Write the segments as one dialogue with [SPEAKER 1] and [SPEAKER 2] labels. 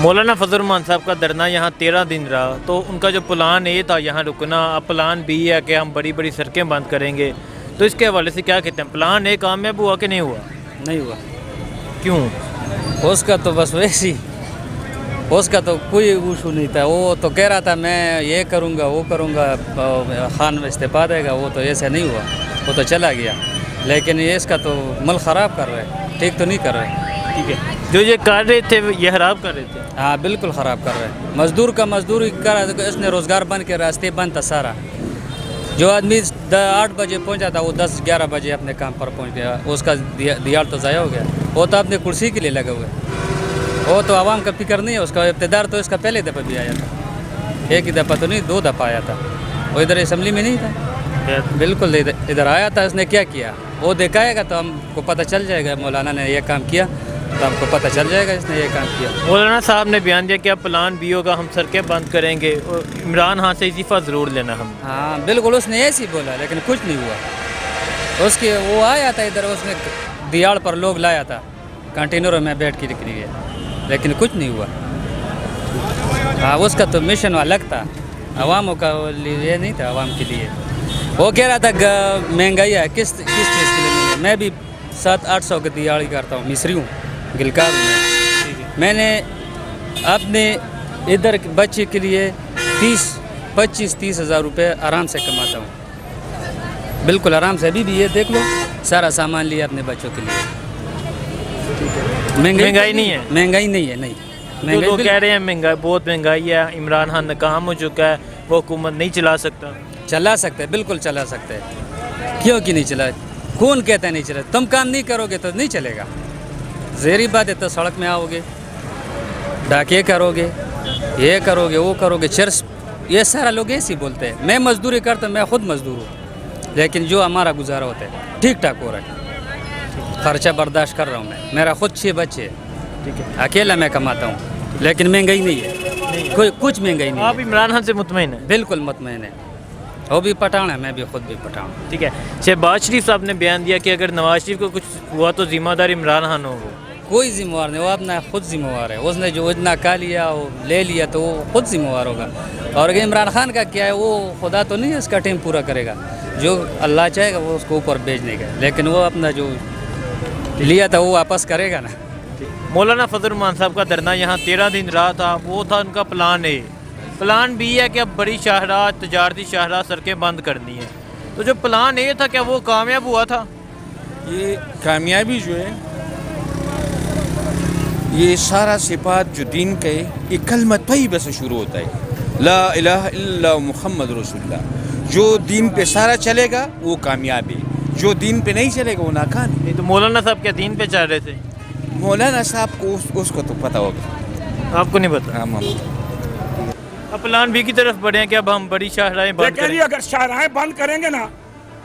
[SPEAKER 1] مولانا فضل الرحمان صاحب کا دھرنا یہاں 13 دن رہا، تو ان کا جو پلان اے تھا یہاں رکنا، اب پلان بی ہے کہ ہم بڑی بڑی سڑکیں بند کریں گے، تو اس کے حوالے سے کیا کہتے ہیں؟ پلان اے کامیاب ہوا کہ نہیں ہوا؟
[SPEAKER 2] نہیں ہوا.
[SPEAKER 1] کیوں؟
[SPEAKER 2] اس کا تو بس ویسی، اس کا تو کوئی ایشو نہیں تھا. وہ تو کہہ رہا تھا میں یہ کروں گا وہ کروں گا، خان میں استعفیٰ دے گا. وہ تو ایسا نہیں ہوا، وہ تو چلا گیا. لیکن یہ اس کا تو ملک خراب کر رہے، ٹھیک تو نہیں کر رہے.
[SPEAKER 1] ٹھیک ہے، جو یہ کر رہے تھے یہ خراب کر رہے تھے.
[SPEAKER 2] ہاں بالکل خراب کر رہے. مزدور کا مزدوری کر اس نے روزگار بند کے راستے بند تھا سارا. جو آدمی 8 بجے پہنچا تھا وہ 10-11 بجے اپنے کام پر پہنچ گیا. اس کا دیار تو ضائع ہو گیا. وہ تو اپنے کرسی کے لیے لگے ہوئے. وہ تو عوام کا فکر نہیں ہے. اس کا اقتدار تو اس کا پہلے دفعہ بھی آیا تھا، ایک ہی دفعہ تو نہیں 2 دفعہ آیا تھا. وہ ادھر اسمبلی میں نہیں تھا، بالکل ادھر آیا تھا. اس نے کیا کیا وہ دکھائے گا تو ہم کو پتہ چل جائے گا. مولانا نے یہ کام کیا تو ہم کو پتہ چل جائے گا اس نے یہ کام کیا.
[SPEAKER 1] مولانا صاحب نے بیان دیا کہ اب پلان بی ہوگا، ہم سڑکیں بند کریں گے، اور عمران خان سے اضافہ ضرور لینا ہم.
[SPEAKER 2] ہاں بالکل اس نے ایسے ہی بولا، لیکن کچھ نہیں ہوا. اس کے وہ آیا تھا ادھر، اس نے دیاڑ پر لوگ لایا تھا کنٹینروں میں بیٹھ کے نکلی ہے، لیکن کچھ نہیں ہوا. ہاں اس کا تو مشن الگ تھا، عواموں کا یہ نہیں تھا عوام کے لیے. وہ کہہ رہا تھا مہنگائی ہے، کس چیز کے لیے نہیں ہے. میں بھی 700-800 کی دیاڑی کرتا ہوں، مصری ہوں، گلکار ہوں. میں نے اپنے ادھر بچے کے لیے 25-30 ہزار روپے آرام سے کماتا ہوں، بالکل آرام سے. ابھی بھی یہ دیکھ لو سارا سامان لیا اپنے بچوں کے لیے.
[SPEAKER 1] مہنگائی نہیں ہے؟
[SPEAKER 2] مہنگائی نہیں ہے، نہیں.
[SPEAKER 1] جو لوگ کہہ رہے ہیں مہنگائی بہت مہنگائی ہے، عمران خان ناکام ہو چکا ہے، وہ حکومت نہیں چلا سکتا.
[SPEAKER 2] چلا سکتے، بالکل چلا سکتے. کیوں کہ نہیں چلا؟ کون کہتا ہے نہیں چلا؟ تم کام نہیں کرو گے تو نہیں چلے گا. ظاہری بات ہے، تو سڑک میں آؤ گے، ڈاکے کرو گے، یہ کرو گے وہ کرو گے، چرس، یہ سارا لوگ ایسے ہی بولتے ہیں. میں مزدوری کرتا ہوں، میں خود مزدور ہوں، لیکن جو ہمارا گزارا ہوتا ہے ٹھیک ٹھاک ہو رہا ہے. خرچہ برداشت کر رہا ہوں میں. میرا خود 6 بچے ہیں، ٹھیک ہے، اکیلا میں کماتا ہوں. لیکن مہنگائی نہیں ہے، کوئی کچھ مہنگائی نہیں.
[SPEAKER 1] آپ عمران خان سے مطمئن ہیں؟
[SPEAKER 2] بالکل مطمئن ہے. وہ بھی پٹھان ہے، میں بھی خود بھی پٹھان.
[SPEAKER 1] ٹھیک ہے. شہباز شریف صاحب نے بیان دیا کہ اگر نواز شریف کو کچھ ہوا تو ذمہ دار عمران خان ہوگا.
[SPEAKER 2] کوئی ذمہ وار نہیں، وہ اپنا خود ذمہ وار ہے. اس نے جو اتنا کا لیا وہ لے لیا تو وہ خود ذمہ وار ہوگا. اور اگر عمران خان کا کیا ہے، وہ خدا تو نہیں ہے اس کا ٹیم پورا کرے گا. جو اللہ چاہے گا وہ اس کو اوپر بھیجنے کا، لیکن وہ اپنا جو لیا تھا وہ واپس کرے گا نا.
[SPEAKER 1] مولانا فضل الرحمان صاحب کا دھرنا یہاں 13 دن رہا تھا، وہ تھا ان کا پلان اے. پلان بی ہے کہ اب بڑی شاہراہ، تجارتی شاہراہ سڑکیں بند کرنی ہے. تو جو پلان اے تھا کیا وہ کامیاب ہوا تھا؟
[SPEAKER 3] یہ کامیابی جو ہے، یہ سارا صفات جو دین کا ہے، یہ کلمہ طیبہ سے شروع ہوتا ہے، لا الہ الا اللہ محمد رسول اللہ. جو دین پہ سارا چلے گا وہ کامیاب ہے، جو دین پہ نہیں چلے گا وہ ناکام ہے.
[SPEAKER 1] نہیں تو مولانا صاحب کیا دین پہ چل رہے تھے؟
[SPEAKER 3] مولانا صاحب کو اس کو تو پتہ ہوگا.
[SPEAKER 1] آپ کو نہیں پتا؟
[SPEAKER 3] ہاں ماما.
[SPEAKER 1] اب پلان بی کی طرف بڑھیں کہ اب ہم بڑی شاہراہیں بند کریں.
[SPEAKER 4] اگر شاہراہیں بند کریں گے نا،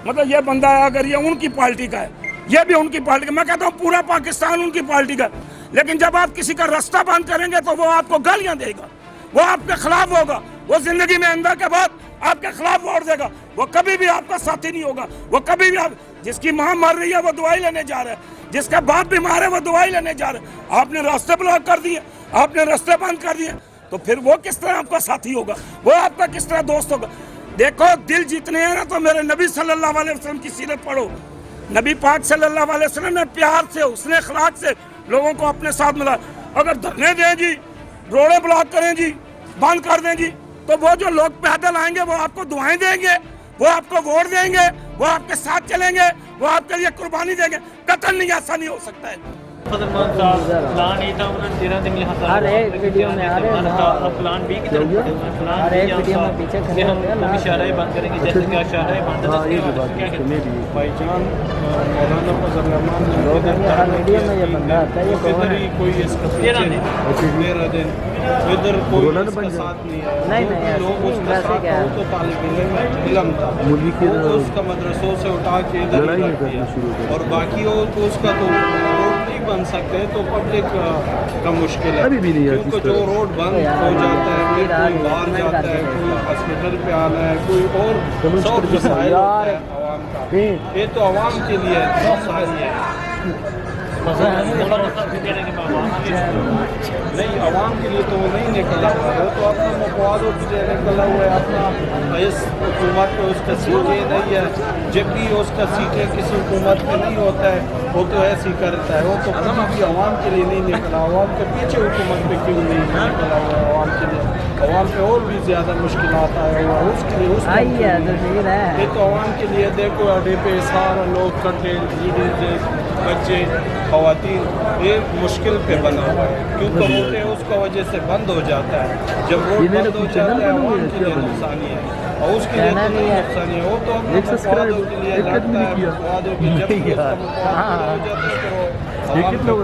[SPEAKER 4] مطلب یہ بندہ اگر یہ ان کی پارٹی کا ہے، یہ بھی ان کی پارٹی کا، میں کہتا ہوں پورا پاکستان ان کی پارٹی کا. لیکن جب آپ کسی کا راستہ بند کریں گے تو وہ آپ کو گالیاں دے گا، وہ آپ کے خلاف ہوگا، وہ زندگی میں اندر کے بعد آپ کے خلاف ووٹ دے گا. وہ کبھی بھی آپ کا ساتھی نہیں ہوگا. وہ کبھی بھی جس کی ماں مر رہی ہے وہ دوائی لینے جا رہا ہے، جس کا باپ بیمار ہے وہ دوائی لینے جا رہا ہے. آپ نے راستے بلاک کر دیے، آپ نے راستے بند کر دیے، تو پھر وہ کس طرح آپ کا ساتھی ہوگا؟ وہ آپ کا کس طرح دوست ہوگا؟ دیکھو دل جیتنے ہیں نا تو میرے نبی صلی اللہ علیہ وسلم کی سیرت پڑھو. نبی پاک صلی اللہ علیہ وسلم نے پیار سے، حسن اخلاق سے لوگوں کو اپنے ساتھ ملا. اگر دھرنے دیں جی، روڈیں بلاک کریں جی، بند کر دیں جی، تو وہ جو لوگ پیدل آئیں گے وہ آپ کو دعائیں دیں گے، وہ آپ کو ووٹ دیں گے، وہ آپ کے ساتھ چلیں گے، وہ آپ کے لیے قربانی دیں گے. قتل نہیں، ایسا نہیں ہو سکتا ہے.
[SPEAKER 1] فضل الرحمان صاحب پلان اے تھا، انہوں نے 13 دن یہاں
[SPEAKER 5] ہر ایک ویڈیو میں آ رہے ہیں،
[SPEAKER 1] پلان بی کی طرف بڑھے ہوئے ہیں. پلان بی یہاں کہ ہم کبھی شاہراہیں بند کریں گے، جیسے کہ شاہراہیں بند ہے.
[SPEAKER 6] بھائی جان مولانا فضل الرحمان نے
[SPEAKER 5] ہر ویڈیو میں یہ بندہ آتا ہے، یہ کون ہے؟
[SPEAKER 6] کوئی اس کا 13 دن ادھر کوئی اس کا ساتھ نہیں ہے.
[SPEAKER 5] نہیں
[SPEAKER 6] لوگ اس کا ساتھ ہو تو طالب علم تھا، وہ اس کا مدرسوں سے اٹھا کے ادھر ہی رکھ دیا. اور باقی ہو تو اس کا تو روڈ نہیں بن سکتے، تو پبلک کا مشکل ہے. کیونکہ جو روڈ بند ہو جاتا ہے، پھر کوئی باہر جاتا ہے، کوئی ہاسپٹل پہ آنا ہے، کوئی اور سب مسائل ہوتا ہے عوام کا. یہ تو عوام کے لیے مسائل ہے. نہیں عوام کے لیے تو وہ نہیں نکلا ہوا ہے، وہ تو اپنا مفادوں کے لیے نکلا ہوا ہے، اپنا اس حکومت پہ اس کا سیٹیں نہیں ہے، جب بھی اس کا سیٹیں کسی حکومت میں نہیں ہوتا ہے وہ تو ایسے ہی کرتا ہے، وہ تو کبھی بھی عوام کے لیے نہیں نکلا، عوام کے پیچھے حکومت پہ کیوں نہیں نکلا ہوا ہے عوام کے لیے، عوام پہ اور بھی زیادہ مشکلات آئے ہوا ہے اس کے لیے، اس یہ تو عوام کے لیے دیکھو اڈے پہ سارا لوگ کٹے لیڈیز بچے خواتین یہ مشکل پہ بنا ہوا ہے، کیونکہ روڈیں اس کا وجہ سے بند ہو جاتا ہے، جب روڈ بند ہو جاتا ہے عوام کے لیے نقصانی ہے اور اس کے لیے تو نہیں نقصانی ہے، وہ تو اپنے مفادوں کے لیے لڑتا ہے، مفادوں کے جب بھی اس کا مفاد ہو جاتا ہے تو عوام کو